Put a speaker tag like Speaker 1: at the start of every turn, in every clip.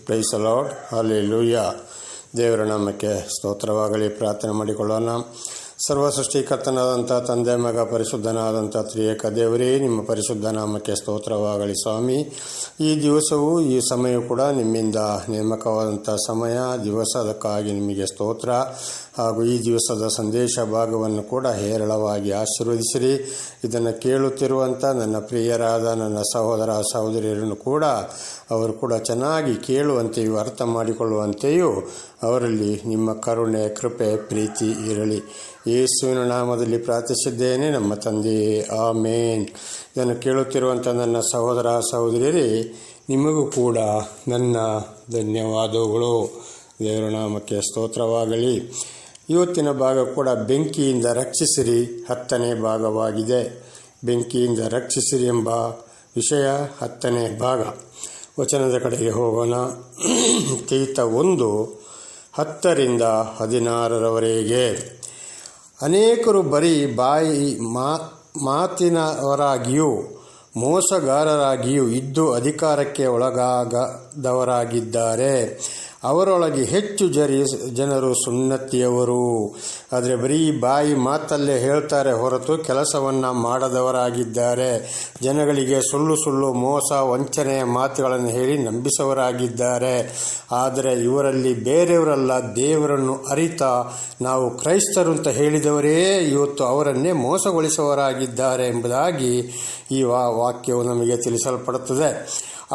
Speaker 1: Price the lord, hallelujah. ದೇವರ ನಾಮಕ್ಕೆ ಸ್ತೋತ್ರವಾಗಲಿ. ಪ್ರಾರ್ಥನೆ ಮಾಡಿಕೊಳ್ಳೋಣ. ಸರ್ವ ಸೃಷ್ಟಿಕರ್ತನಾದಂಥ ತಂದೆ, ಮಗ, ಪರಿಶುದ್ಧನಾದಂಥ ತ್ರಿಯೇಕ ದೇವರೇ, ನಿಮ್ಮ ಪರಿಶುದ್ಧ ನಾಮಕ್ಕೆ ಸ್ತೋತ್ರವಾಗಲಿ ಸ್ವಾಮಿ. ಈ ದಿವಸವೂ ಈ ಸಮಯ ಕೂಡ ನಿಮ್ಮಿಂದ ನೇಮಕವಾದಂಥ ಸಮಯ ದಿವಸ, ಅದಕ್ಕಾಗಿ ನಿಮಗೆ ಸ್ತೋತ್ರ. ಹಾಗೂ ಈ ದಿವಸದ ಸಂದೇಶ ಭಾಗವನ್ನು ಕೂಡ ಹೇರಳವಾಗಿ ಆಶೀರ್ವದಿಸಿರಿ. ಇದನ್ನು ಕೇಳುತ್ತಿರುವಂಥ ನನ್ನ ಪ್ರಿಯರಾದ ನನ್ನ ಸಹೋದರ ಸಹೋದರಿಯರನ್ನು ಕೂಡ ಅವರು ಕೂಡ ಚೆನ್ನಾಗಿ ಕೇಳುವಂತೆಯೂ ಅರ್ಥ ಮಾಡಿಕೊಳ್ಳುವಂತೆಯೂ ಅವರಲ್ಲಿ ನಿಮ್ಮ ಕರುಣೆ, ಕೃಪೆ, ಪ್ರೀತಿ ಇರಲಿ. ಯೇಸುವಿನ ನಾಮದಲ್ಲಿ ಪ್ರಾರ್ಥಿಸಿದ್ದೇನೆ ನಮ್ಮ ತಂದೆಯೇ, ಆಮೇನ್. ಇದನ್ನು ಕೇಳುತ್ತಿರುವಂಥ ನನ್ನ ಸಹೋದರ ಸಹೋದರಿಯರೇ, ನಿಮಗೂ ಕೂಡ ನನ್ನ ಧನ್ಯವಾದಗಳು. ದೇವರ ನಾಮಕ್ಕೆ ಸ್ತೋತ್ರವಾಗಲಿ. ಇವತ್ತಿನ ಭಾಗ ಕೂಡ ಬೆಂಕಿಯಿಂದ ರಕ್ಷಿಸಿರಿ 10ನೇ ಭಾಗವಾಗಿದೆ. ಬೆಂಕಿಯಿಂದ ರಕ್ಷಿಸಿರಿ ಎಂಬ ವಿಷಯ 10ನೇ ಭಾಗ. ವಚನದ ಕಡೆಗೆ ಹೋಗೋಣ. ತೀತ 1:10-16 ಅನೇಕರು ಬರೀ ಮಾತಿನವರಾಗಿಯೂ ಮೋಸಗಾರರಾಗಿಯೂ ಇದ್ದು ಅಧಿಕಾರಕ್ಕೆ ಒಳಗಾಗದವರಾಗಿದ್ದಾರೆ. ಅವರೊಳಗೆ ಹೆಚ್ಚು ಜನರು ಸುನ್ನತಿಯವರು. ಆದರೆ ಬರೀ ಬಾಯಿ ಮಾತಲ್ಲೇ ಹೇಳ್ತಾರೆ ಹೊರತು ಕೆಲಸವನ್ನು ಮಾಡದವರಾಗಿದ್ದಾರೆ. ಜನಗಳಿಗೆ ಸುಳ್ಳು ಮೋಸ, ವಂಚನೆಯ ಮಾತುಗಳನ್ನು ಹೇಳಿ ನಂಬಿಸುವವರಾಗಿದ್ದಾರೆ. ಆದರೆ ಇವರಲ್ಲಿ ಬೇರೆಯವರಲ್ಲ, ದೇವರನ್ನು ಅರಿತ ನಾವು ಕ್ರೈಸ್ತರು ಅಂತ ಹೇಳಿದವರೇ ಇವತ್ತು ಅವರನ್ನೇ ಮೋಸಗೊಳಿಸುವವರಾಗಿದ್ದಾರೆ ಎಂಬುದಾಗಿ ಈ ವಾಕ್ಯವು ನಮಗೆ ತಿಳಿಸಲ್ಪಡುತ್ತದೆ.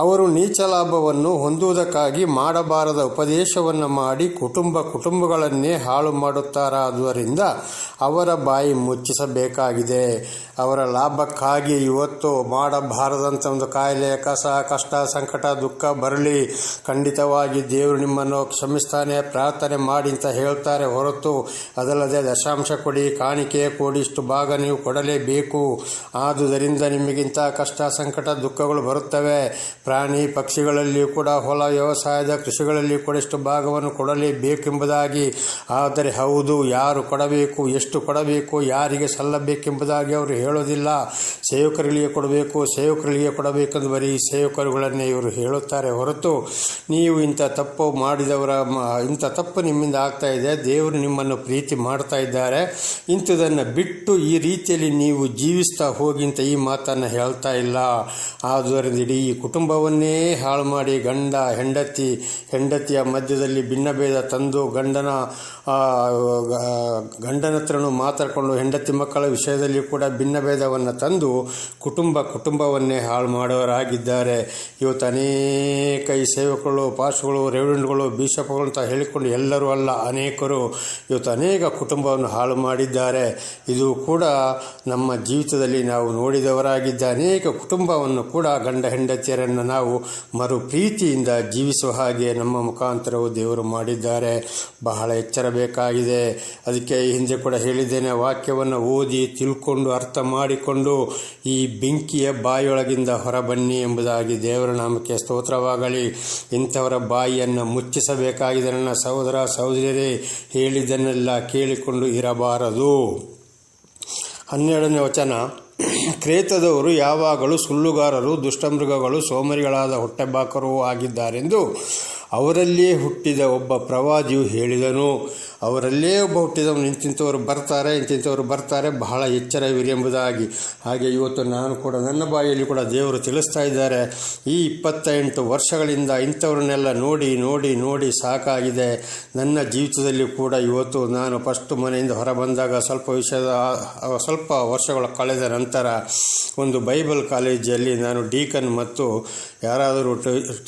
Speaker 1: ಅವರು ನೀಚ ಲಾಭವನ್ನು ಹೊಂದುವುದಕ್ಕಾಗಿ ಮಾಡಬಾರದ ಉಪದೇಶವನ್ನು ಮಾಡಿ ಕುಟುಂಬಗಳನ್ನೇ ಹಾಳು ಮಾಡುತ್ತಾರಾದುದರಿಂದ ಅವರ ಬಾಯಿ ಮುಚ್ಚಿಸಬೇಕಾಗಿದೆ. ಅವರ ಲಾಭಕ್ಕಾಗಿ ಇವತ್ತು ಮಾಡಬಾರದಂಥ ಒಂದು ಕಾಯಿಲೆ, ಕಷ್ಟ, ಸಂಕಟ, ದುಃಖ ಬರಲಿ, ಖಂಡಿತವಾಗಿ ದೇವರು ನಿಮ್ಮನ್ನು ಕ್ಷಮಿಸ್ತಾನೆ, ಪ್ರಾರ್ಥನೆ ಮಾಡಿ ಅಂತ ಹೇಳ್ತಾರೆ ಹೊರತು ಅದಲ್ಲದೆ ದಶಾಂಶ ಕೊಡಿ, ಕಾಣಿಕೆ ಕೊಡಿ, ಇಷ್ಟು ಭಾಗ ನೀವು ಕೊಡಲೇಬೇಕು. ಆದುದರಿಂದ ನಿಮಗಿಂತ ಕಷ್ಟ, ಸಂಕಟ, ದುಃಖಗಳು ಬರುತ್ತವೆ. ಪ್ರಾಣಿ ಪಕ್ಷಿಗಳಲ್ಲಿಯೂ ಕೂಡ, ಹೊಲ ವ್ಯವಸಾಯದ ಕೃಷಿಗಳಲ್ಲಿಯೂ ಕೂಡ ಇಷ್ಟು ಭಾಗವನ್ನು ಕೊಡಲೇಬೇಕೆಂಬುದಾಗಿ. ಆದರೆ ಹೌದು, ಯಾರು ಕೊಡಬೇಕು, ಎಷ್ಟು ಕೊಡಬೇಕು, ಯಾರಿಗೆ ಸಲ್ಲಬೇಕೆಂಬುದಾಗಿ ಅವರು ಹೇಳೋದಿಲ್ಲ. ಸೇವಕರಿಗೆ ಕೊಡಬೇಕೆಂದು ಬರೀ ಸೇವಕರುಗಳನ್ನೇ ಇವರು ಹೇಳುತ್ತಾರೆ ಹೊರತು ನೀವು ಇಂಥ ತಪ್ಪು ನಿಮ್ಮಿಂದ ಆಗ್ತಾ ಇದೆ, ದೇವರು ನಿಮ್ಮನ್ನು ಪ್ರೀತಿ ಮಾಡ್ತಾ ಇದ್ದಾರೆ, ಇಂಥದನ್ನು ಬಿಟ್ಟು ಈ ರೀತಿಯಲ್ಲಿ ನೀವು ಜೀವಿಸ್ತಾ ಹೋಗಿ ಅಂತ ಈ ಮಾತನ್ನು ಹೇಳ್ತಾ ಇಲ್ಲ. ಆದುದರಿಂದ ಇಡೀ ಕುಟುಂಬವನ್ನೇ ಹಾಳು ಮಾಡಿ ಹೆಂಡತಿಯ ಮಧ್ಯದಲ್ಲಿ ಭಿನ್ನಭೇದ ತಂದು ಗಂಡನ ಹತ್ರನೂ ಮಾತಾಡಿಕೊಂಡು ಹೆಂಡತಿ ಮಕ್ಕಳ ವಿಷಯದಲ್ಲಿ ಕೂಡ ಭಿನ್ನಭೇದವನ್ನು ತಂದು ಕುಟುಂಬವನ್ನೇ ಹಾಳು ಮಾಡೋರಾಗಿದ್ದಾರೆ. ಇವತ್ತು ಅನೇಕ ಈ ಸೇವಕರು, ಪಾಸ್ಟರ್ಗಳು, ರೆವರೆಂಡ್ಗಳು, ಬಿಷಪ್ಗಳು ಅಂತ ಹೇಳಿಕೊಂಡು ಎಲ್ಲರೂ ಅಲ್ಲ, ಅನೇಕರು ಇವತ್ತು ಅನೇಕ ಕುಟುಂಬವನ್ನು ಹಾಳು ಮಾಡಿದ್ದಾರೆ. ಇದು ಕೂಡ ನಮ್ಮ ಜೀವಿತದಲ್ಲಿ ನಾವು ನೋಡಿದವರಾಗಿದ್ದ ಅನೇಕ ಕುಟುಂಬವನ್ನು ಕೂಡ ಗಂಡ ಹೆಂಡತಿಯರನ್ನು ನಾವು ಮರು ಪ್ರೀತಿಯಿಂದ ಜೀವಿಸುವ ಹಾಗೆ ನಮ್ಮ ಮುಖಾಂತರವು ದೇವರು ಮಾಡಿದ್ದಾರೆ. ಬಹಳ ಎಚ್ಚರಬೇಕಾಗಿದೆ. ಅದಕ್ಕೆ ಹಿಂದೆ ಕೂಡ ಹೇಳಿದ್ದೇನೆ, ವಾಕ್ಯವನ್ನು ಓದಿ ತಿಳ್ಕೊಂಡು ಅರ್ಥ ಮಾಡಿಕೊಂಡು ಈ ಬೆಂಕಿಯ ಬಾಯಿಯೊಳಗಿಂದ ಹೊರಬನ್ನಿ ಎಂಬುದಾಗಿ. ದೇವರ ನಾಮಕ್ಕೆ ಸ್ತೋತ್ರವಾಗಲಿ. ಇಂಥವರ ಬಾಯಿಯನ್ನು ಮುಚ್ಚಿಸಬೇಕಾಗಿದೆ. ನನ್ನ ಸಹೋದರ ಸಹೋದರಿಯರೇ, ಹೇಳಿದ್ದನ್ನೆಲ್ಲ ಕೇಳಿಕೊಂಡು ಇರಬಾರದು. 12ನೇ ವಚನ. ಕ್ರೇತದವರು ಯಾವಾಗಲೂ ಸುಳ್ಳುಗಾರರು, ದುಷ್ಟಮೃಗಗಳು, ಸೋಮರಿಗಳಾದ ಹೊಟ್ಟೆಬಾಕರೂ ಆಗಿದ್ದಾರೆಂದು ಅವರಲ್ಲಿಯೇ ಹುಟ್ಟಿದ ಒಬ್ಬ ಪ್ರವಾದಿಯು ಹೇಳಿದನು. ಅವರಲ್ಲೇ ಒಬ್ಬ ಹುಟ್ಟಿದವನು ಇಂತಿಂಥವರು ಬರ್ತಾರೆ, ಬಹಳ ಎಚ್ಚರವಿರಿ ಎಂಬುದಾಗಿ. ಹಾಗೆ ಇವತ್ತು ನಾನು ಕೂಡ ನನ್ನ ಬಾಯಲ್ಲಿ ಕೂಡ ದೇವರು ತಿಳಿಸ್ತಾ ಇದ್ದಾರೆ. ಈ 28 ವರ್ಷಗಳಿಂದ ಇಂಥವ್ರನ್ನೆಲ್ಲ ನೋಡಿ ಸಾಕಾಗಿದೆ. ನನ್ನ ಜೀವಿತದಲ್ಲಿ ಕೂಡ ಇವತ್ತು ನಾನು ಫಸ್ಟ್ ಮನೆಯಿಂದ ಹೊರ ಬಂದಾಗ ಸ್ವಲ್ಪ ವರ್ಷಗಳ ಕಳೆದ ನಂತರ ಒಂದು ಬೈಬಲ್ ಕಾಲೇಜಲ್ಲಿ ನಾನು ಡೀಕನ್ ಮತ್ತು ಯಾರಾದರೂ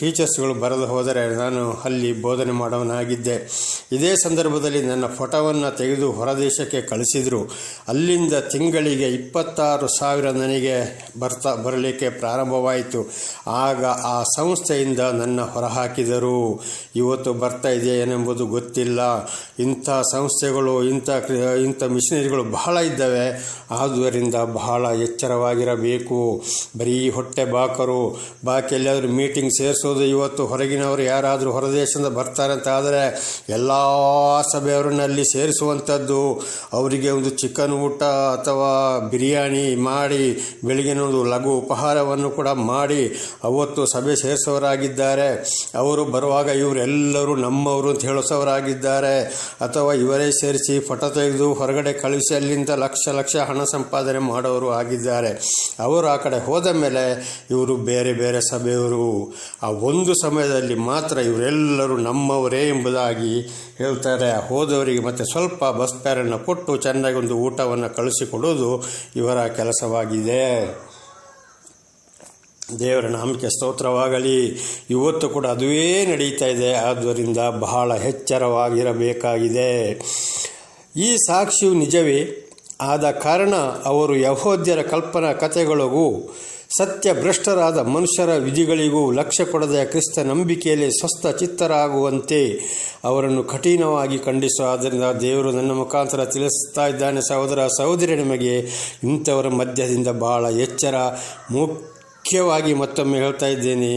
Speaker 1: ಟೀಚರ್ಸ್ಗಳು ಬರೆದು ಹೋದರೆ ನಾನು ಅಲ್ಲಿ ಬೋಧನೆ ಮಾಡೋನಾಗಿದ್ದೆ. ಇದೇ ಸಂದರ್ಭದಲ್ಲಿ ನನ್ನ ಫೋಟೋವನ್ನು ತೆಗೆದು ಹೊರದೇಶಕ್ಕೆ ಕಳಿಸಿದರು. ಅಲ್ಲಿಂದ ತಿಂಗಳಿಗೆ 26,000 ನನಗೆ ಬರಲಿಕ್ಕೆ ಪ್ರಾರಂಭವಾಯಿತು. ಆಗ ಆ ಸಂಸ್ಥೆಯಿಂದ ನನ್ನ ಹೊರಹಾಕಿದರು. ಇವತ್ತು ಬರ್ತಾ ಇದೆ ಏನೆಂಬುದು ಗೊತ್ತಿಲ್ಲ. ಇಂಥ ಸಂಸ್ಥೆಗಳು, ಇಂಥ ಮಿಷನರಿಗಳು ಬಹಳ ಇದ್ದಾವೆ. ಆದುದರಿಂದ ಬಹಳ ಎಚ್ಚರವಾಗಿರಬೇಕು. ಬರೀ ಹೊಟ್ಟೆ ಬಾಕರು, ಬಾಕಿಯಲ್ಲಿ ಎಲ್ಲಾದರೂ ಮೀಟಿಂಗ್ ಸೇರಿಸೋದು. ಇವತ್ತು ಹೊರಗಿನವರು ಯಾರಾದರೂ ಹೊರದೇಶದಿಂದ ಬರ್ತಾರೆ ಅಂತ ಆದರೆ ಎಲ್ಲ ಸಭೆಯವರನ್ನ ಅಲ್ಲಿ ಸೇರಿಸುವಂಥದ್ದು, ಅವರಿಗೆ ಒಂದು ಚಿಕನ್ ಊಟ ಅಥವಾ ಬಿರಿಯಾನಿ ಮಾಡಿ ಬೆಳಗಿನ ಒಂದು ಲಘು ಉಪಹಾರವನ್ನು ಕೂಡ ಮಾಡಿ ಅವತ್ತು ಸಭೆ ಸೇರಿಸೋರಾಗಿದ್ದಾರೆ. ಅವರು ಬರುವಾಗ ಇವರೆಲ್ಲರೂ ನಮ್ಮವರು ಅಂತ ಹೇಳಿಸೋರಾಗಿದ್ದಾರೆ. ಅಥವಾ ಇವರೇ ಸೇರಿಸಿ ಫೋಟೋ ತೆಗೆದು ಹೊರಗಡೆ ಕಳಿಸಿ ಅಲ್ಲಿಂದ ಲಕ್ಷ ಲಕ್ಷ ಹಣ ಸಂಪಾದನೆ ಮಾಡೋರು ಆಗಿದ್ದಾರೆ. ಅವರು ಆ ಕಡೆ ಹೋದ ಮೇಲೆ ಇವರು ಬೇರೆ ಬೇರೆ ಸಭೆಯವರು. ಆ ಒಂದು ಸಮಯದಲ್ಲಿ ಮಾತ್ರ ಇವರೆಲ್ಲರೂ ನಮ್ಮವರೇ ಎಂಬುದಾಗಿ ಹೇಳ್ತಾರೆ. ಹೋದವರಿಗೆ ಮತ್ತೆ ಸ್ವಲ್ಪ ಬಸ್ ಪ್ಯಾರನ್ನು ಕೊಟ್ಟು ಚೆನ್ನಾಗಿ ಒಂದು ಊಟವನ್ನು ಕಳಿಸಿಕೊಡೋದು ಇವರ ಕೆಲಸವಾಗಿದೆ. ದೇವರ ನಾಮಕ್ಕೆ ಸ್ತೋತ್ರವಾಗಲಿ. ಇವತ್ತು ಕೂಡ ಅದುವೇ ನಡೀತಾ ಇದೆ. ಆದ್ದರಿಂದ ಬಹಳ ಎಚ್ಚರವಾಗಿರಬೇಕಾಗಿದೆ. ಈ ಸಾಕ್ಷಿಯು ನಿಜವೇ ಆದ ಕಾರಣ ಅವರು ಯಹೂದ್ಯರ ಕಲ್ಪನಾ ಕಥೆಗಳಿಗೂ ಸತ್ಯಭ್ರಷ್ಟರಾದ ಮನುಷ್ಯರ ವಿಧಿಗಳಿಗೂ ಲಕ್ಷ್ಯ ಕೊಡದೆ ಕ್ರಿಸ್ತ ನಂಬಿಕೆಯಲ್ಲಿ ಸ್ವಸ್ಥ ಚಿತ್ತರಾಗುವಂತೆ ಅವರನ್ನು ಕಠಿಣವಾಗಿ ಖಂಡಿಸುವ. ಆದ್ದರಿಂದ ದೇವರು ನನ್ನ ಮುಖಾಂತರ ತಿಳಿಸ್ತಾ ಇದ್ದಾನೆ, ಸಹೋದರ ಸಹೋದರಿ, ನಿಮಗೆ ಇಂಥವರ ಮಧ್ಯದಿಂದ ಬಹಳ ಎಚ್ಚರ. ಮುಖ್ಯವಾಗಿ ಮತ್ತೊಮ್ಮೆ ಹೇಳ್ತಾ ಇದ್ದೇನೆ,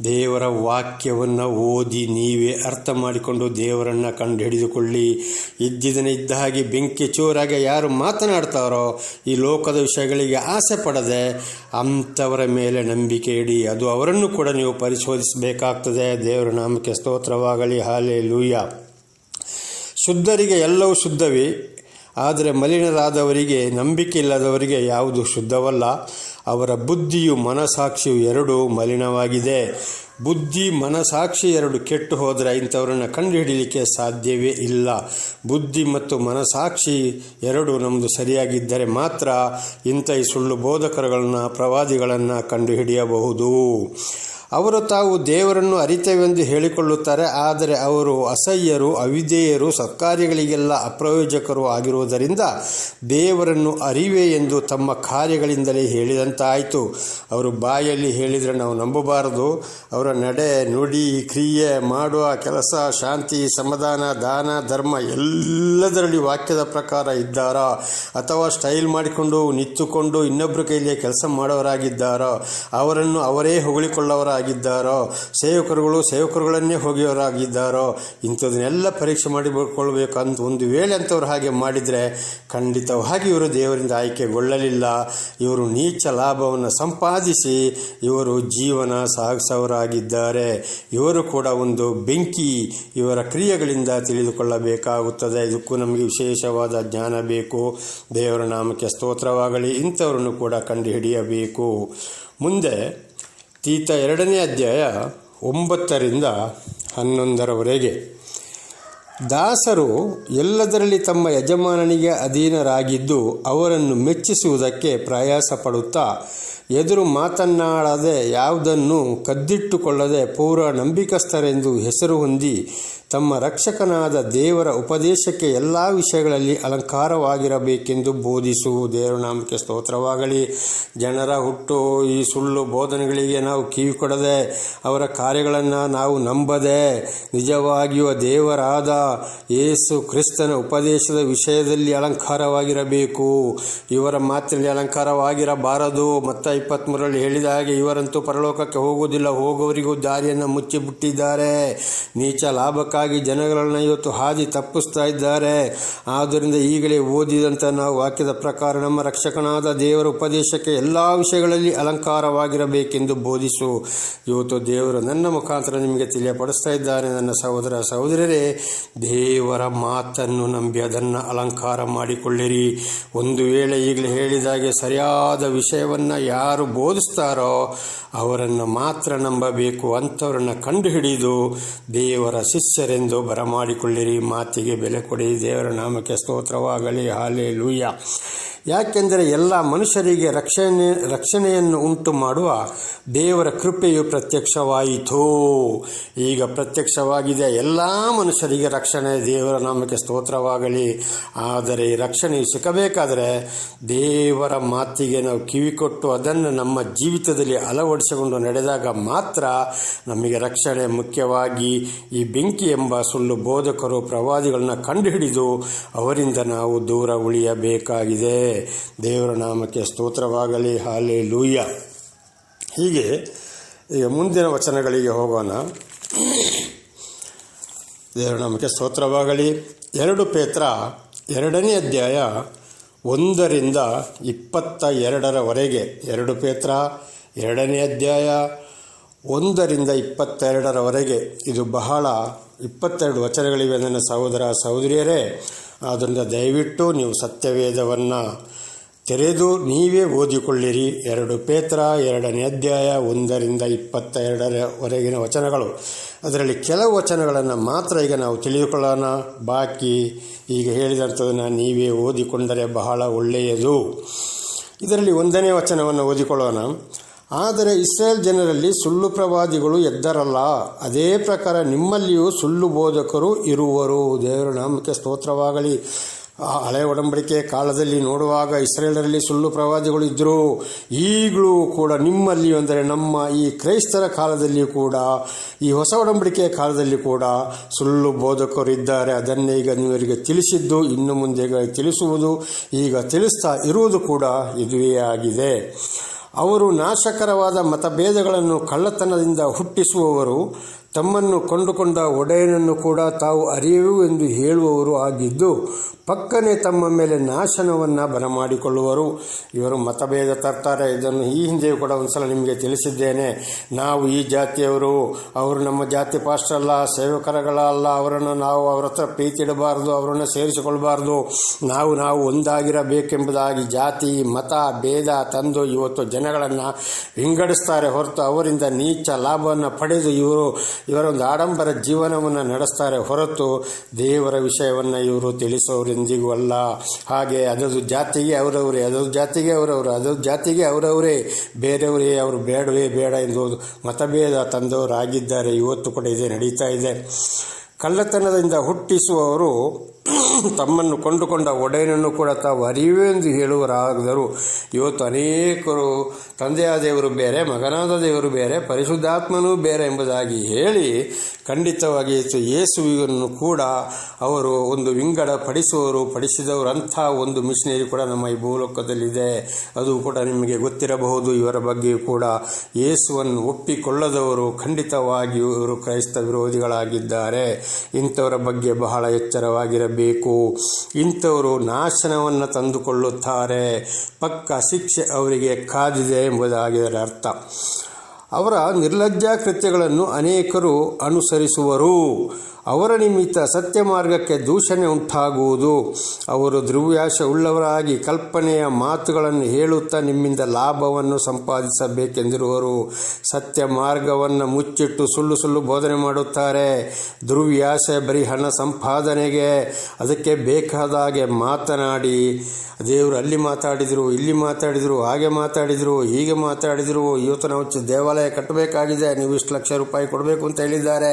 Speaker 1: ದೇವರ ವಾಕ್ಯವನ್ನು ಓದಿ ನೀವೇ ಅರ್ಥ ಮಾಡಿಕೊಂಡು ದೇವರನ್ನು ಕಂಡು ಹಿಡಿದುಕೊಳ್ಳಿ. ಇದ್ದಿದ್ದನ್ನು ಇದ್ದ ಹಾಗೆ ಬೆಂಕಿ ಚೂರಾಗೆ ಯಾರು ಮಾತನಾಡ್ತಾರೋ, ಈ ಲೋಕದ ವಿಷಯಗಳಿಗೆ ಆಸೆ ಪಡದೆ ಅಂಥವರ ಮೇಲೆ ನಂಬಿಕೆ ಇಡಿ. ಅದು ಅವರನ್ನು ಕೂಡ ನೀವು ಪರಿಶೋಧಿಸಬೇಕಾಗ್ತದೆ. ದೇವರ ನಾಮಕ್ಕೆ ಸ್ತೋತ್ರವಾಗಲಿ. ಹಲ್ಲೆಲೂಯಾ. ಶುದ್ಧರಿಗೆ ಎಲ್ಲವೂ ಶುದ್ಧವೇ, ಆದರೆ ಮಲಿನರಾದವರಿಗೆ, ನಂಬಿಕೆ ಇಲ್ಲದವರಿಗೆ ಯಾವುದು ಶುದ್ಧವಲ್ಲ. ಅವರ ಬುದ್ಧಿಯು ಮನಸಾಕ್ಷಿಯು ಎರಡೂ ಮಲಿನವಾಗಿದೆ. ಬುದ್ಧಿ ಮನಸಾಕ್ಷಿ ಎರಡು ಕೆಟ್ಟು ಹೋದರೆ ಇಂಥವರನ್ನು ಕಂಡುಹಿಡಿಯಲಿಕ್ಕೆ ಸಾಧ್ಯವೇ ಇಲ್ಲ. ಬುದ್ಧಿ ಮತ್ತು ಮನಸಾಕ್ಷಿ ಎರಡು ನಮ್ಮದು ಸರಿಯಾಗಿದ್ದರೆ ಮಾತ್ರ ಇಂಥ ಈ ಸುಳ್ಳು ಬೋಧಕರುಗಳನ್ನು, ಪ್ರವಾದಿಗಳನ್ನು ಕಂಡುಹಿಡಿಯಬಹುದು. ಅವರು ತಾವು ದೇವರನ್ನು ಅರಿತೇವೆಂದು ಹೇಳಿಕೊಳ್ಳುತ್ತಾರೆ, ಆದರೆ ಅವರು ಅಸಹ್ಯರು, ಅವಿಧೇಯರು, ಸತ್ಕಾರ್ಯಗಳಿಗೆಲ್ಲ ಅಪ್ರಯೋಜಕರು ಆಗಿರುವುದರಿಂದ ದೇವರನ್ನು ಅರಿವೆ ಎಂದು ತಮ್ಮ ಕಾರ್ಯಗಳಿಂದಲೇ ಹೇಳಿದಂತಾಯಿತು. ಅವರು ಬಾಯಲ್ಲಿ ಹೇಳಿದರೆ ನಾವು ನಂಬಬಾರದು. ಅವರ ನಡೆ, ನುಡಿ, ಕ್ರಿಯೆ, ಮಾಡುವ ಕೆಲಸ, ಶಾಂತಿ, ಸಮಾಧಾನ, ದಾನ, ಧರ್ಮ ಎಲ್ಲದರಲ್ಲಿ ವಾಕ್ಯದ ಪ್ರಕಾರ ಇದ್ದಾರಾ, ಅಥವಾ ಸ್ಟೈಲ್ ಮಾಡಿಕೊಂಡು ನಿಂತುಕೊಂಡು ಇನ್ನೊಬ್ಬರ ಕೈಲಿ ಕೆಲಸ ಮಾಡೋರಾಗಿದ್ದಾರೋ, ಅವರನ್ನು ಅವರೇ ಹೊಗಳಿಕೊಳ್ಳೋರಾಗಿದ್ದಾರೋ, ಸೇವಕರುಗಳು ಸೇವಕರುಗಳನ್ನೇ ಹೋಗಿಯವರಾಗಿದ್ದಾರೋ, ಇಂಥದನ್ನೆಲ್ಲ ಪರೀಕ್ಷೆ ಮಾಡಿಕೊಳ್ಬೇಕು. ಅಂತ ಒಂದು ವೇಳೆ ಅಂಥವ್ರು ಹಾಗೆ ಮಾಡಿದರೆ ಖಂಡಿತವಾಗಿ ಇವರು ದೇವರಿಂದ ಆಯ್ಕೆಗೊಳ್ಳಲಿಲ್ಲ. ಇವರು ನೀಚ ಲಾಭವನ್ನು ಸಂಪಾದಿಸಿ ಇವರು ಜೀವನ ಸಾಗಿಸೋರಾಗಿದ್ದಾರೆ. ಇವರು ಕೂಡ ಒಂದು ಬೆಂಕಿ ಇವರ ಕ್ರಿಯೆಗಳಿಂದ ತಿಳಿದುಕೊಳ್ಳಬೇಕಾಗುತ್ತದೆ. ಇದಕ್ಕೂ ನಮಗೆ ವಿಶೇಷವಾದ ಜ್ಞಾನ ಬೇಕು. ದೇವರ ನಾಮಕ್ಕೆ ಸ್ತೋತ್ರವಾಗಲಿ. ಇಂಥವರನ್ನು ಕೂಡ ಕಂಡುಹಿಡಿಯಬೇಕು. ಮುಂದೆ ತೀತ 2ನೇ ಅಧ್ಯಾಯ 9ರಿಂದ 11ರವರೆಗೆ. ದಾಸರು ಎಲ್ಲದರಲ್ಲಿ ತಮ್ಮ ಯಜಮಾನನಿಗೆ ಅಧೀನರಾಗಿದ್ದು ಅವರನ್ನು ಮೆಚ್ಚಿಸುವುದಕ್ಕೆ ಪ್ರಯಾಸ ಪಡುತ್ತಾ ಎದುರು ಮಾತನಾಡದೆ ಯಾವುದನ್ನು ಕದ್ದಿಟ್ಟುಕೊಳ್ಳದೆ ಪೂರ್ವ ನಂಬಿಕಸ್ಥರೆಂದು ಹೆಸರು ಹೊಂದಿ ತಮ್ಮ ರಕ್ಷಕನಾದ ದೇವರ ಉಪದೇಶಕ್ಕೆ ಎಲ್ಲ ವಿಷಯಗಳಲ್ಲಿ ಅಲಂಕಾರವಾಗಿರಬೇಕೆಂದು ಬೋಧಿಸು. ದೇವರ ನಾಮಕ್ಕೆ ಸ್ತೋತ್ರವಾಗಲಿ. ಜನರ ಹುಟ್ಟು ಈ ಸುಳ್ಳು ಬೋಧನೆಗಳಿಗೆ ನಾವು ಕಿವಿ ಕೊಡದೆ, ಅವರ ಕಾರ್ಯಗಳನ್ನು ನಾವು ನಂಬದೆ, ನಿಜವಾಗಿಯೂ ದೇವರಾದ ಯೇಸು ಕ್ರಿಸ್ತನ ಉಪದೇಶದ ವಿಷಯದಲ್ಲಿ ಅಲಂಕಾರವಾಗಿರಬೇಕು. ಇವರ ಮಾತಿನಲ್ಲಿ ಅಲಂಕಾರವಾಗಿರಬಾರದು. ಮತ್ತ 23ರಲ್ಲಿ ಹೇಳಿದ ಹಾಗೆ ಇವರಂತೂ ಪರಲೋಕಕ್ಕೆ ಹೋಗುವುದಿಲ್ಲ, ಹೋಗುವವರಿಗೂ ದಾರಿಯನ್ನು ಮುಚ್ಚಿಬಿಟ್ಟಿದ್ದಾರೆ. ನೀಚ ಲಾಭಕ್ಕಾಗಿ ಜನಗಳನ್ನು ಇವತ್ತು ಹಾದಿ ತಪ್ಪಿಸ್ತಾ ಇದ್ದಾರೆ. ಆದ್ದರಿಂದ ಈಗಲೇ ಓದಿದಂಥ ನಾವು ವಾಕ್ಯದ ಪ್ರಕಾರ ನಮ್ಮ ರಕ್ಷಕನಾದ ದೇವರ ಉಪದೇಶಕ್ಕೆ ಎಲ್ಲ ವಿಷಯಗಳಲ್ಲಿ ಅಲಂಕಾರವಾಗಿರಬೇಕೆಂದು ಬೋಧಿಸು. ಇವತ್ತು ದೇವರು ನನ್ನ ಮುಖಾಂತರ ನಿಮಗೆ ತಿಳಿಯಪಡಿಸ್ತಾ ಇದ್ದಾನೆ. ನನ್ನ ಸಹೋದರ ಸಹೋದರರೇ, ದೇವರ ಮಾತನ್ನು ನಂಬಿ ಅದನ್ನು ಅಲಂಕಾರ ಮಾಡಿಕೊಳ್ಳಿರಿ. ಒಂದು ವೇಳೆ ಈಗಲೇ ಹೇಳಿದಾಗೆ ಸರಿಯಾದ ವಿಷಯವನ್ನು ಯಾರು ಬೋಧಿಸ್ತಾರೋ ಅವರನ್ನು ಮಾತ್ರ ನಂಬಬೇಕು. ಅಂಥವರನ್ನು ಕಂಡುಹಿಡಿದು ದೇವರ ಶಿಷ್ಯರೆಂದು ಬರಮಾಡಿಕೊಳ್ಳಿರಿ. ಮಾತಿಗೆ ಬೆಲೆ ಕೊಡಿ. ದೇವರ ನಾಮಕ್ಕೆ ಸ್ತೋತ್ರವಾಗಲಿ. ಹಲ್ಲೆಲೂಯಾ. ಯಾಕೆಂದರೆ ಎಲ್ಲ ಮನುಷ್ಯರಿಗೆ ರಕ್ಷಣೆಯನ್ನು ಉಂಟು ಮಾಡುವ ದೇವರ ಕೃಪೆಯು ಪ್ರತ್ಯಕ್ಷವಾಯಿತು. ಈಗ ಪ್ರತ್ಯಕ್ಷವಾಗಿದೆ. ಎಲ್ಲ ಮನುಷ್ಯರಿಗೆ ರಕ್ಷಣೆ. ದೇವರ ನಾಮಕ್ಕೆ ಸ್ತೋತ್ರವಾಗಲಿ. ಆದರೆ ಈ ರಕ್ಷಣೆಯು ಸಿಕ್ಕಬೇಕಾದರೆ ದೇವರ ಮಾತಿಗೆ ನಾವು ಕಿವಿಕೊಟ್ಟು ಅದನ್ನು ನಮ್ಮ ಜೀವಿತದಲ್ಲಿ ಅಳವಡಿಸಿಕೊಂಡು ನಡೆದಾಗ ಮಾತ್ರ ನಮಗೆ ರಕ್ಷಣೆ. ಮುಖ್ಯವಾಗಿ ಈ ಬೆಂಕಿ ಎಂಬ ಸುಳ್ಳು ಬೋಧಕರು, ಪ್ರವಾದಿಗಳನ್ನ ಕಂಡುಹಿಡಿದು ಅವರಿಂದ ನಾವು ದೂರ ಉಳಿಯಬೇಕಾಗಿದೆ. ದೇವರ ನಾಮಕ್ಕೆ ಸ್ತೋತ್ರವಾಗಲಿ. ಹಲ್ಲೆಲೂಯಾ. ಹೀಗೆ ಈಗ ಮುಂದಿನ ವಚನಗಳಿಗೆ ಹೋಗೋಣ. ದೇವರ ನಾಮಕ್ಕೆ ಸ್ತೋತ್ರವಾಗಲಿ. 2 ಪೇತ್ರ 2ನೇ ಅಧ್ಯಾಯ 1ರಿಂದ 22ರವರೆಗೆ. 2 ಪೇತ್ರ 2ನೇ ಅಧ್ಯಾಯ 1ರಿಂದ 22ರವರೆಗೆ. ಇದು ಬಹಳ 22 ವಚನಗಳಿವೆ ನನ್ನ ಸಹೋದರ ಸಹೋದರಿಯರೇ. ಆದ್ದರಿಂದ ದಯವಿಟ್ಟು ನೀವು ಸತ್ಯವೇದವನ್ನು ತೆರೆದು ನೀವೇ ಓದಿಕೊಳ್ಳಿರಿ. 2 ಪೇತ್ರ 2ನೇ ಅಧ್ಯಾಯ 1ರಿಂದ 22ರವರೆಗಿನ ವಚನಗಳು. ಅದರಲ್ಲಿ ಕೆಲವು ವಚನಗಳನ್ನು ಮಾತ್ರ ಈಗ ನಾವು ತಿಳಿದುಕೊಳ್ಳೋಣ. ಬಾಕಿ ಈಗ ಹೇಳಿದಂಥದನ್ನು ನೀವೇ ಓದಿಕೊಂಡರೆ ಬಹಳ ಒಳ್ಳೆಯದು. ಇದರಲ್ಲಿ 1ನೇ ವಚನವನ್ನು ಓದಿಕೊಳ್ಳೋಣ. ಆದರೆ ಇಸ್ರಾಯೇಲ್ ಜನರಲ್ಲಿ ಸುಳ್ಳು ಪ್ರವಾದಿಗಳು ಎದ್ದರಲ್ಲ, ಅದೇ ಪ್ರಕಾರ ನಿಮ್ಮಲ್ಲಿಯೂ ಸುಳ್ಳು ಬೋಧಕರು ಇರುವರು. ದೇವರ ನಾಮಕ್ಕೆ ಸ್ತೋತ್ರವಾಗಲಿ. ಹಳೆಯ ಒಡಂಬಡಿಕೆ ಕಾಲದಲ್ಲಿ ನೋಡುವಾಗ ಇಸ್ರಾಯೇಲರಲ್ಲಿ ಸುಳ್ಳು ಪ್ರವಾದಿಗಳು ಇದ್ದರು. ಈಗಲೂ ಕೂಡ ನಿಮ್ಮಲ್ಲಿ, ಅಂದರೆ ನಮ್ಮ ಈ ಕ್ರೈಸ್ತರ ಕಾಲದಲ್ಲಿ ಕೂಡ, ಈ ಹೊಸ ಒಡಂಬಡಿಕೆಯ ಕಾಲದಲ್ಲಿ ಕೂಡ ಸುಳ್ಳು ಬೋಧಕರು ಇದ್ದಾರೆ. ಅದನ್ನೇ ಈಗ ನೀವರಿಗೆ ತಿಳಿಸಿದ್ದು, ಇನ್ನು ಮುಂದೆ ತಿಳಿಸುವುದು, ಈಗ ತಿಳಿಸ್ತಾ ಇರುವುದು ಕೂಡ ಇದುವೇ ಆಗಿದೆ. ಅವರು ನಾಶಕರವಾದ ಮತಭೇದಗಳನ್ನು ಕಳ್ಳತನದಿಂದ ಹುಟ್ಟಿಸುವವರು, ತಮ್ಮನ್ನು ಕೊಂಡುಕೊಂಡ ಒಡೆಯನನ್ನು ಕೂಡ ತಾವು ಅರಿವು ಎಂದು ಹೇಳುವವರು ಆಗಿದ್ದು, ಪಕ್ಕನೆ ತಮ್ಮ ಮೇಲೆ ನಾಶನವನ್ನು ಬರಮಾಡಿಕೊಳ್ಳುವರು. ಇವರು ಮತಭೇದ ತರ್ತಾರೆ. ಇದನ್ನು ಈ ಹಿಂದೆಯೂ ಕೂಡ ಒಂದ್ಸಲ ನಿಮಗೆ ತಿಳಿಸಿದ್ದೇನೆ. ನಾವು ಈ ಜಾತಿಯವರು, ಅವರು ನಮ್ಮ ಜಾತಿ ಪಾಸ್ಟರ್ ಅಲ್ಲ, ಸೇವಕರಗಳಲ್ಲ, ಅವರನ್ನು ನಾವು ಅವರ ಹತ್ರ ಪ್ರೀತಿ ಇಡಬಾರ್ದು, ಅವರನ್ನು ಸೇರಿಸಿಕೊಳ್ಬಾರ್ದು, ನಾವು ಒಂದಾಗಿರಬೇಕೆಂಬುದಾಗಿ ಜಾತಿ ಮತ ಭೇದ ತಂದು ಇವತ್ತು ಜನಗಳನ್ನು ವಿಂಗಡಿಸ್ತಾರೆ ಹೊರತು ಅವರಿಂದ ನೀಚ ಲಾಭವನ್ನು ಪಡೆದು ಇವರೊಂದು ಆಡಂಬರ ಜೀವನವನ್ನು ನಡೆಸ್ತಾರೆ ಹೊರತು ದೇವರ ವಿಷಯವನ್ನು ಇವರು ತಿಳಿಸೋರೆಂದಿಗೂ ಅಲ್ಲ. ಹಾಗೆ ಅದದು ಜಾತಿಗೆ ಅವರವರೇ, ಅದದು ಜಾತಿಗೆ ಅವರವರು, ಅದದು ಜಾತಿಗೆ ಅವರವರೇ, ಬೇರೆಯವರೇ ಅವರು ಬೇಡವೇ ಬೇಡ ಎಂದು ಮತಭೇದ ತಂದವರಾಗಿದ್ದಾರೆ. ಇವತ್ತು ಕೂಡ ಇದೇ ನಡೀತಾ ಇದೆ. ಕಳ್ಳತನದಿಂದ ಹುಟ್ಟಿಸುವವರು ತಮ್ಮನ್ನು ಕೊಂಡುಕೊಂಡ ಒಡೆಯನನ್ನು ಕೂಡ ತಾವು ಅರಿವು ಎಂದು ಹೇಳುವರಾದರು. ಇವತ್ತು ಅನೇಕರು ತಂದೆಯಾದ ದೇವರು ಬೇರೆ, ಮಗನಾದ ದೇವರು ಬೇರೆ, ಪರಿಶುದ್ಧಾತ್ಮನೂ ಬೇರೆ ಎಂಬುದಾಗಿ ಹೇಳಿ ಖಂಡಿತವಾಗಿ ಯೇಸುವನ್ನು ಕೂಡ ಅವರು ಒಂದು ವಿಂಗಡ ಪಡಿಸಿದವರು. ಅಂಥ ಒಂದು ಮಿಷನರಿ ಕೂಡ ನಮ್ಮ ಈ ಭೂಲೋಕದಲ್ಲಿದೆ. ಅದು ಕೂಡ ನಿಮಗೆ ಗೊತ್ತಿರಬಹುದು. ಇವರ ಬಗ್ಗೆ ಕೂಡ ಯೇಸುವನ್ನು ಒಪ್ಪಿಕೊಳ್ಳದವರು ಖಂಡಿತವಾಗಿ ಇವರು ಕ್ರೈಸ್ತ ವಿರೋಧಿಗಳಾಗಿದ್ದಾರೆ. ಇಂಥವರ ಬಗ್ಗೆ ಬಹಳ ಎಚ್ಚರವಾಗಿರಬೇಕು. ಇಂಥವರು ನಾಶನವನ್ನು ತಂದುಕೊಳ್ಳುತ್ತಾರೆ. ಪಕ್ಕ ಶಿಕ್ಷೆ ಅವರಿಗೆ ಕಾದಿದೆ ಎಂಬುದಾಗಿ ಅದರ ಅರ್ಥ. ಅವರ ನಿರ್ಲಜ್ಜ ಕೃತ್ಯಗಳನ್ನು ಅನೇಕರು ಅನುಸರಿಸುವರು. ಅವರ ನಿಮಿತ್ತ ಸತ್ಯ ಮಾರ್ಗಕ್ಕೆ ದೂಷಣೆ ಉಂಟಾಗುವುದು. ಅವರು ದುರ್ವ್ಯಾಸ ಉಳ್ಳವರಾಗಿ ಕಲ್ಪನೆಯ ಮಾತುಗಳನ್ನು ಹೇಳುತ್ತಾ ನಿಮ್ಮಿಂದ ಲಾಭವನ್ನು ಸಂಪಾದಿಸಬೇಕೆಂದಿರುವರು. ಸತ್ಯ ಮಾರ್ಗವನ್ನು ಮುಚ್ಚಿಟ್ಟು ಸುಳ್ಳು ಬೋಧನೆ ಮಾಡುತ್ತಾರೆ. ದುರ್ವ್ಯಾಸ ಬರೀ ಹಣ ಸಂಪಾದನೆಗೆ, ಅದಕ್ಕೆ ಬೇಕಾದ ಹಾಗೆ ಮಾತನಾಡಿ, ದೇವರು ಅಲ್ಲಿ ಮಾತಾಡಿದರು, ಇಲ್ಲಿ ಮಾತಾಡಿದರು, ಹಾಗೆ ಮಾತಾಡಿದರು, ಹೀಗೆ ಮಾತಾಡಿದರು, ಇವತ್ತು ನಾವು ದೇವಾಲಯ ಕಟ್ಟಬೇಕಾಗಿದೆ, ನೀವು ಇಷ್ಟು ಲಕ್ಷ ರೂಪಾಯಿ ಕೊಡಬೇಕು ಅಂತ ಹೇಳಿದ್ದಾರೆ,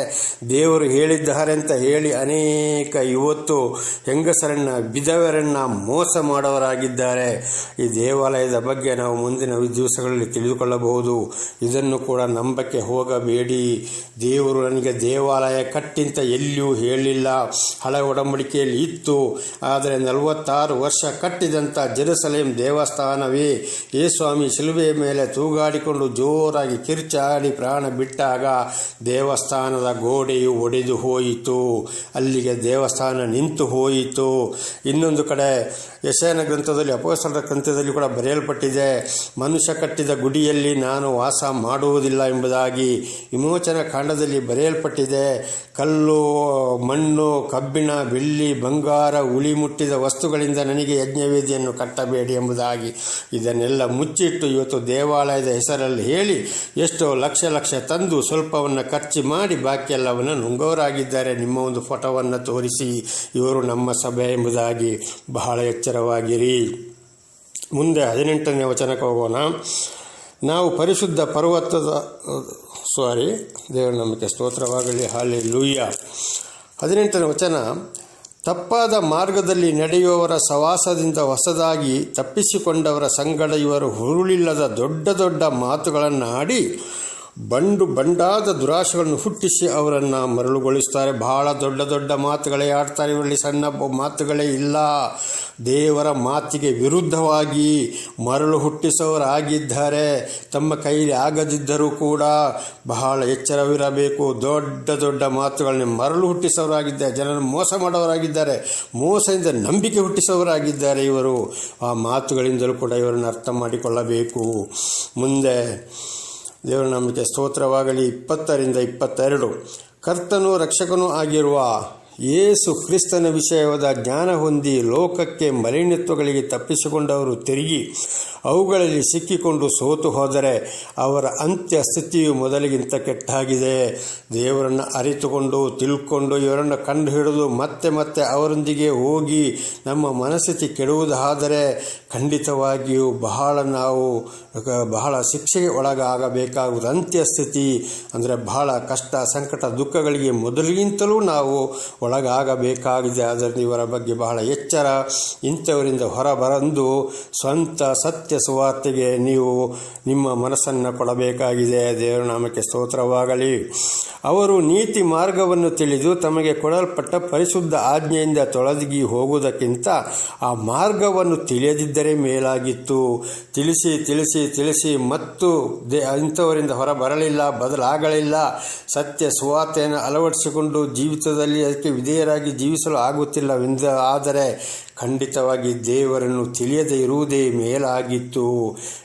Speaker 1: ದೇವರು ಹೇಳಿದ್ದಾರೆ ಅಂತ ಹೇಳಿ ಅನೇಕ ಇವತ್ತು ಹೆಂಗಸರನ್ನ ವಿಧವರನ್ನ ಮೋಸ ಮಾಡುವವರಾಗಿದ್ದಾರೆ. ಈ ದೇವಾಲಯದ ಬಗ್ಗೆ ನಾವು ಮುಂದಿನ ದಿವಸಗಳಲ್ಲಿ ತಿಳಿದುಕೊಳ್ಳಬಹುದು. ಇದನ್ನು ಕೂಡ ನಂಬಕ್ಕೆ ಹೋಗಬೇಡಿ. ದೇವರು ನನಗೆ ದೇವಾಲಯ ಕಟ್ಟಿಂತ ಎಲ್ಲಿಯೂ ಹೇಳಿಲ್ಲ. ಹಳೆ ಒಡಂಬಡಿಕೆಯಲ್ಲಿ ಇತ್ತು. ಆದರೆ 46 ವರ್ಷ ಕಟ್ಟಿದಂಥ ಜೆರುಸಲೇಮ್ ದೇವಸ್ಥಾನವೇ ಯೇಸುಸ್ವಾಮಿ ಶಿಲುಬೆಯ ಮೇಲೆ ತೂಗಾಡಿಕೊಂಡು ಜೋರಾಗಿ ಕಿರ್ಚಾಡಿ ಪ್ರಾಣ ಬಿಟ್ಟಾಗ ದೇವಸ್ಥಾನದ ಗೋಡೆಯು ಒಡೆದು ಹೋಯಿತು. ಅಲ್ಲಿಗೆ ದೇವಸ್ಥಾನ ನಿಂತು ಹೋಯಿತು. ಇನ್ನೊಂದು ಕಡೆ ಯೆಶಾಯನ ಗ್ರಂಥದಲ್ಲಿ, ಅಪೊಸ್ತಲರ ಗ್ರಂಥದಲ್ಲಿ ಕೂಡ ಬರೆಯಲ್ಪಟ್ಟಿದೆ, ಮನುಷ್ಯ ಕಟ್ಟಿದ ಗುಡಿಯಲ್ಲಿ ನಾನು ವಾಸ ಮಾಡುವುದಿಲ್ಲ ಎಂಬುದಾಗಿ. ವಿಮೋಚನಾ ಕಾಂಡದಲ್ಲಿ ಬರೆಯಲ್ಪಟ್ಟಿದೆ, ಕಲ್ಲು, ಮಣ್ಣು, ಕಬ್ಬಿಣ, ಬೆಳ್ಳಿ, ಬಂಗಾರ, ಉಳಿ ಮುಟ್ಟಿದ ವಸ್ತುಗಳಿಂದ ನನಗೆ ಯಜ್ಞವೇದಿಯನ್ನು ಕಟ್ಟಬೇಡಿ ಎಂಬುದಾಗಿ. ಇದನ್ನೆಲ್ಲ ಮುಚ್ಚಿಟ್ಟು ಇವತ್ತು ದೇವಾಲಯದ ಹೆಸರಲ್ಲಿ ಹೇಳಿ ಎಷ್ಟೋ ಲಕ್ಷ ತಂದು ಸ್ವಲ್ಪವನ್ನು ಖರ್ಚು ಮಾಡಿ ಬಾಕಿ ಎಲ್ಲವನ್ನು ನುಂಗೋರಾಗಿದ್ದಾರೆ. ನಿಮ್ಮ ಒಂದು ಫೋಟೋವನ್ನು ತೋರಿಸಿ ಇವರು ನಮ್ಮ ಸಭೆ ಎಂಬುದಾಗಿ ಬಹಳ ಎಚ್ಚರವಾಗಿರಿ. ಮುಂದೆ 18ನೇ ವಚನಕ್ಕೆ ಹೋಗೋಣ. ನಾವು ಪರಿಶುದ್ಧ ಪರ್ವತದ ದೇವರ ನಂಬಿಕೆ ಸ್ತೋತ್ರವಾಗಲಿ, ಹಲ್ಲೆಲೂಯಾ. 18ನೇ ವಚನ, ತಪ್ಪಾದ ಮಾರ್ಗದಲ್ಲಿ ನಡೆಯುವವರ ಸವಾಸದಿಂದ ಹೊಸದಾಗಿ ತಪ್ಪಿಸಿಕೊಂಡವರ ಸಂಗಡ ಇವರು ಹುರುಳಿಲ್ಲದ ದೊಡ್ಡ ಮಾತುಗಳನ್ನು ಆಡಿ ಬಂಡಾದ ದುರಾಶೆಗಳನ್ನು ಹುಟ್ಟಿಸಿ ಅವರನ್ನು ಮರಳುಗೊಳಿಸ್ತಾರೆ. ಬಹಳ ದೊಡ್ಡ ದೊಡ್ಡ ಮಾತುಗಳೇ ಆಡ್ತಾರೆ. ಇವರಲ್ಲಿ ಸಣ್ಣ ಮಾತುಗಳೇ ಇಲ್ಲ. ದೇವರ ಮಾತಿಗೆ ವಿರುದ್ಧವಾಗಿ ಮರಳು ಹುಟ್ಟಿಸೋರಾಗಿದ್ದಾರೆ. ತಮ್ಮ ಕೈಲಿ ಆಗದಿದ್ದರೂ ಕೂಡ ಬಹಳ ಎಚ್ಚರವಿರಬೇಕು. ದೊಡ್ಡ ದೊಡ್ಡ ಮಾತುಗಳನ್ನ ಮರಳು ಹುಟ್ಟಿಸೋರಾಗಿದ್ದಾರೆ. ಜನರನ್ನು ಮೋಸ ಮಾಡೋರಾಗಿದ್ದಾರೆ. ಮೋಸದಿಂದ ನಂಬಿಕೆ ಹುಟ್ಟಿಸೋರಾಗಿದ್ದಾರೆ ಇವರು. ಆ ಮಾತುಗಳಿಂದಲೂ ಕೂಡ ಇವರನ್ನು ಅರ್ಥ ಮಾಡಿಕೊಳ್ಳಬೇಕು. ಮುಂದೆ ದೇವರ ನಾಮಕ್ಕೆ ಸ್ತೋತ್ರವಾಗಲಿ. 20-22 ಕರ್ತನೂ ರಕ್ಷಕನೂ ಆಗಿರುವ ಯೇಸು ಕ್ರಿಸ್ತನ ವಿಷಯವಾದ ಜ್ಞಾನ ಹೊಂದಿ ಲೋಕಕ್ಕೆ ಮಲಿನತ್ವಗಳಿಗೆ ತಪ್ಪಿಸಿಕೊಂಡವರು ತಿರುಗಿ ಅವುಗಳಲ್ಲಿ ಸಿಕ್ಕಿಕೊಂಡು ಸೋತು ಹೋದರೆ ಅವರ ಅಂತ್ಯ ಸ್ಥಿತಿಯು ಮೊದಲಿಗಿಂತ ಕೆಟ್ಟಾಗಿದೆ. ದೇವರನ್ನು ಅರಿತುಕೊಂಡು ತಿಳ್ಕೊಂಡು ಇವರನ್ನು ಕಂಡು ಹಿಡಿದು ಮತ್ತೆ ಮತ್ತೆ ಅವರೊಂದಿಗೆ ಹೋಗಿ ನಮ್ಮ ಮನಸ್ಥಿತಿ ಕೆಡುವುದಾದರೆ ಖಂಡಿತವಾಗಿಯೂ ಬಹಳ ಶಿಕ್ಷೆಗೆ ಒಳಗಾಗಬೇಕಾಗುವುದು. ಅಂತ್ಯ ಸ್ಥಿತಿ ಅಂದರೆ ಬಹಳ ಕಷ್ಟ, ಸಂಕಟ, ದುಃಖಗಳಿಗೆ ಮೊದಲಿಗಿಂತಲೂ ನಾವು ಒಳಗಾಗಬೇಕಾಗಿದೆ. ಆದ್ದರಿಂದ ಇವರ ಬಗ್ಗೆ ಬಹಳ ಎಚ್ಚರ. ಇಂಥವರಿಂದ ಹೊರಬಂದು ಸ್ವಂತ ಸತ್ಯ ಸುವಾರ್ತೆಗೆ ನೀವು ನಿಮ್ಮ ಮನಸ್ಸನ್ನು ಕೊಡಬೇಕಾಗಿದೆ. ದೇವರ ನಾಮಕ್ಕೆ ಸ್ತೋತ್ರವಾಗಲಿ. ಅವರು ನೀತಿ ಮಾರ್ಗವನ್ನು ತಿಳಿದು ತಮಗೆ ಕೊಡಲ್ಪಟ್ಟ ಪರಿಶುದ್ಧ ಆಜ್ಞೆಯಿಂದ ತೊಲಗಿ ಹೋಗುವುದಕ್ಕಿಂತ ಆ ಮಾರ್ಗವನ್ನು ತಿಳಿಯದಿದ್ದರೆ ಮೇಲಾಗಿತ್ತು. ತಿಳಿಸಿ ಮತ್ತು ಇಂಥವರಿಂದ ಹೊರಬರಲಿಲ್ಲ, ಬದಲಾಗಲಿಲ್ಲ. ಸತ್ಯ ಸುವಾರ್ತೆಯನ್ನು ಅಳವಡಿಸಿಕೊಂಡು ಜೀವಿತದಲ್ಲಿ ಅದಕ್ಕೆ ವಿಧೇಯರಾಗಿ ಜೀವಿಸಲು ಆಗುತ್ತಿಲ್ಲವೆಂದ ಆದರೆ ಖಂಡಿತವಾಗಿ ದೇವರನ್ನು ತಿಳಿಯದೇ ಇರುವುದೇ ಮೇಲಾಗಿತ್ತು.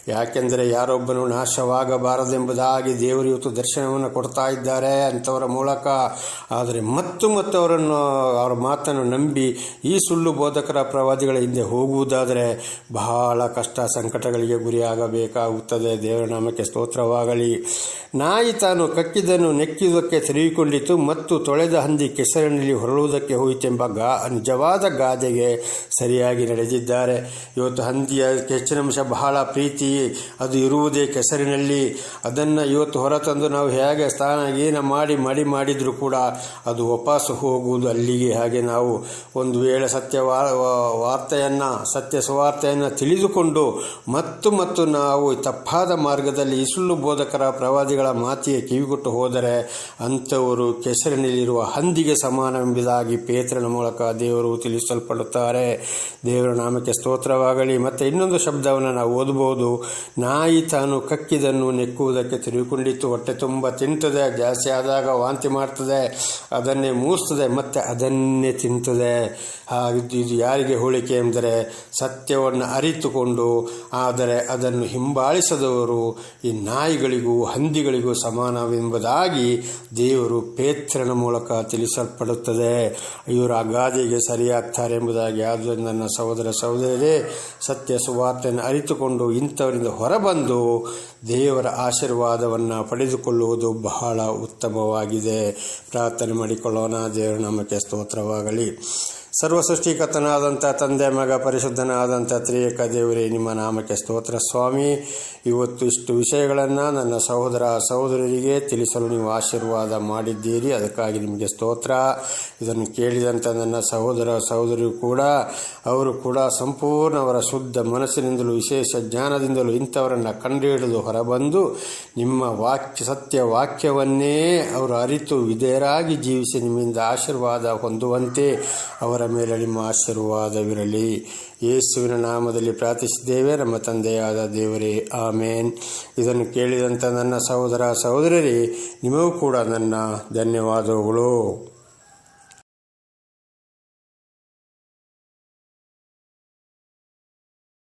Speaker 1: ಯಾಕೆಂದರೆ ಯಾರೊಬ್ಬನು ನಾಶವಾಗಬಾರದೆಂಬುದಾಗಿ ದೇವರು ಇವತ್ತು ದರ್ಶನವನ್ನು ಕೊಡ್ತಾ ಇದ್ದಾರೆ ಅಂಥವರ ಮೂಲಕ. ಆದರೆ ಮತ್ತು ಅವರ ಮಾತನ್ನು ನಂಬಿ ಈ ಸುಳ್ಳು ಬೋಧಕರ ಪ್ರವಾದಿಗಳ ಹಿಂದೆ ಹೋಗುವುದಾದರೆ ಬಹಳ ಕಷ್ಟ ಸಂಕಟಗಳಿಗೆ ಗುರಿಯಾಗಬೇಕಾಗುತ್ತದೆ. ದೇವರ ನಾಮಕ್ಕೆ ಸ್ತೋತ್ರವಾಗಲಿ. ನಾಯಿ ತಾನು ಕಕ್ಕಿದ್ದನ್ನು ನೆಕ್ಕಿದುದಕ್ಕೆ ತಿರುಗಿಕೊಂಡಿತು ಮತ್ತು ತೊಳೆದ ಹಂದಿ ಕೆಸರಿನಲ್ಲಿ ಹೊರಳುವುದಕ್ಕೆ ಹೋಯಿತೆಂಬ ನಿಜವಾದ ಗಾದೆಗೆ ಸರಿಯಾಗಿ ನಡೆದಿದ್ದಾರೆ. ಇವತ್ತು ಹಂದಿಯ ಹೆಚ್ಚಿನ ಅಂಶ ಬಹಳ ಪ್ರೀತಿ, ಅದು ಇರುವುದೇ ಕೆಸರಿನಲ್ಲಿ. ಅದನ್ನು ಇವತ್ತು ಹೊರತಂದು ನಾವು ಹೇಗೆ ಸ್ನಾನ ಮಾಡಿ ಮಡಿ ಮಾಡಿದರೂ ಕೂಡ ಅದು ವಾಪಸ್ಸು ಹೋಗುವುದು ಅಲ್ಲಿಗೆ. ಹಾಗೆ ನಾವು ಒಂದು ವೇಳೆ ಸತ್ಯ ಸುವಾರ್ತೆಯನ್ನು ತಿಳಿದುಕೊಂಡು ಮತ್ತು ನಾವು ತಪ್ಪಾದ ಮಾರ್ಗದಲ್ಲಿ ಈ ಸುಳ್ಳು ಬೋಧಕರ ಪ್ರವಾದಿಗಳ ಮಾತಿಗೆ ಕಿವಿಗೊಟ್ಟು ಹೋದರೆ ಅಂಥವರು ಕೆಸರಿನಲ್ಲಿರುವ ಹಂದಿಗೆ ಸಮಾನವೆಂಬುದಾಗಿ ಪೇತ್ರನ ಮೂಲಕ ದೇವರು ತಿಳಿಸಲ್ಪಡುತ್ತಾರೆ. ದೇವರ ನಾಮಕ್ಕೆ ಸ್ತೋತ್ರವಾಗಲಿ. ಮತ್ತು ಇನ್ನೊಂದು ಶಬ್ದವನ್ನು ನಾವು ಓದಬಹುದು. ನಾಯಿ ತಾನು ಕಕ್ಕಿದನ್ನು ನೆಕ್ಕುವುದಕ್ಕೆ ತಿರುಗಿಕೊಂಡಿತ್ತು. ಹೊಟ್ಟೆ ತುಂಬ ತಿಂತದೆ, ಜಾಸ್ತಿ ಆದಾಗ ವಾಂತಿ ಮಾಡ್ತದೆ, ಅದನ್ನೇ ಮೂಸ್ತದೆ ಮತ್ತು ಅದನ್ನೇ ತಿಂತದೆ. ಇದು ಯಾರಿಗೆ ಹೋಲಿಕೆ ಎಂದರೆ ಸತ್ಯವನ್ನು ಅರಿತುಕೊಂಡು ಆದರೆ ಅದನ್ನು ಹಿಂಬಾಲಿಸದವರು ಈ ನಾಯಿಗಳಿಗೂ ಹಂದಿಗಳಿಗೂ ಸಮಾನವೆಂಬುದಾಗಿ ದೇವರು ಪೇತ್ರನ ಮೂಲಕ ತಿಳಿಸಲ್ಪಡುತ್ತದೆ. ಇವರು ಆ ಗಾದೆಗೆ ಸರಿಯಾಗ್ತಾರೆ ಎಂಬುದಾಗಿ. ಆದ್ದರಿಂದ ನನ್ನ ಸಹೋದರ ಸಹೋದರಿಯರೇ, ಸತ್ಯ ಸುವಾರ್ತೆಯನ್ನು ಅರಿತುಕೊಂಡು ಇಂಥವರಿಂದ ಹೊರಬಂದು ದೇವರ ಆಶೀರ್ವಾದವನ್ನು ಪಡೆದುಕೊಳ್ಳುವುದು ಬಹಳ ಉತ್ತಮವಾಗಿದೆ. ಪ್ರಾರ್ಥನೆ ಮಾಡಿಕೊಳ್ಳೋಣ. ದೇವರ ನಾಮಕ್ಕೆ ಸ್ತೋತ್ರವಾಗಲಿ. ಸರ್ವಸೃಷ್ಟಿಕರ್ತನಾದಂಥ ತಂದೆ, ಮಗ, ಪರಿಶುದ್ಧನಾದಂಥ ತ್ರಿಯೇಕ ದೇವರೇ, ನಿಮ್ಮ ನಾಮಕ್ಕೆ ಸ್ತೋತ್ರ ಸ್ವಾಮಿ. ಇವತ್ತು ಇಷ್ಟು ವಿಷಯಗಳನ್ನು ನನ್ನ ಸಹೋದರ ಸಹೋದರರಿಗೆ ತಿಳಿಸಲು ನೀವು ಆಶೀರ್ವಾದ ಮಾಡಿದ್ದೀರಿ. ಅದಕ್ಕಾಗಿ ನಿಮಗೆ ಸ್ತೋತ್ರ. ಇದನ್ನು ಕೇಳಿದಂಥ ನನ್ನ ಸಹೋದರ ಸಹೋದರಿಯರು ಕೂಡ ಅವರು ಕೂಡ ಸಂಪೂರ್ಣ ಅವರ ಶುದ್ಧ ಮನಸ್ಸಿನಿಂದಲೂ ವಿಶೇಷ ಜ್ಞಾನದಿಂದಲೂ ಇಂಥವರನ್ನು ಕಂಡುಹಿಡಿದು ಹೊರಬಂದು ನಿಮ್ಮ ಸತ್ಯ ವಾಕ್ಯವನ್ನೇ ಅವರು ಅರಿತು ವಿಧೇಯರಾಗಿ ಜೀವಿಸಿ ನಿಮ್ಮಿಂದ ಆಶೀರ್ವಾದ ಹೊಂದುವಂತೆ ಅವರ ಮೇಲೆ ನಿಮ್ಮ ಆಶೀರ್ವಾದವಿರಲಿ. ಯೇಸುವಿನ ನಾಮದಲ್ಲಿ ಪ್ರಾರ್ಥಿಸಿದ್ದೇವೆ ನಮ್ಮ ತಂದೆಯಾದ ದೇವರೇ, ಆಮೇನ್. ಇದನ್ನು ಕೇಳಿದಂಥ ನನ್ನ ಸಹೋದರ ಸಹೋದರರೇ, ನಿಮಗೂ ಕೂಡ ನನ್ನ ಧನ್ಯವಾದಗಳು.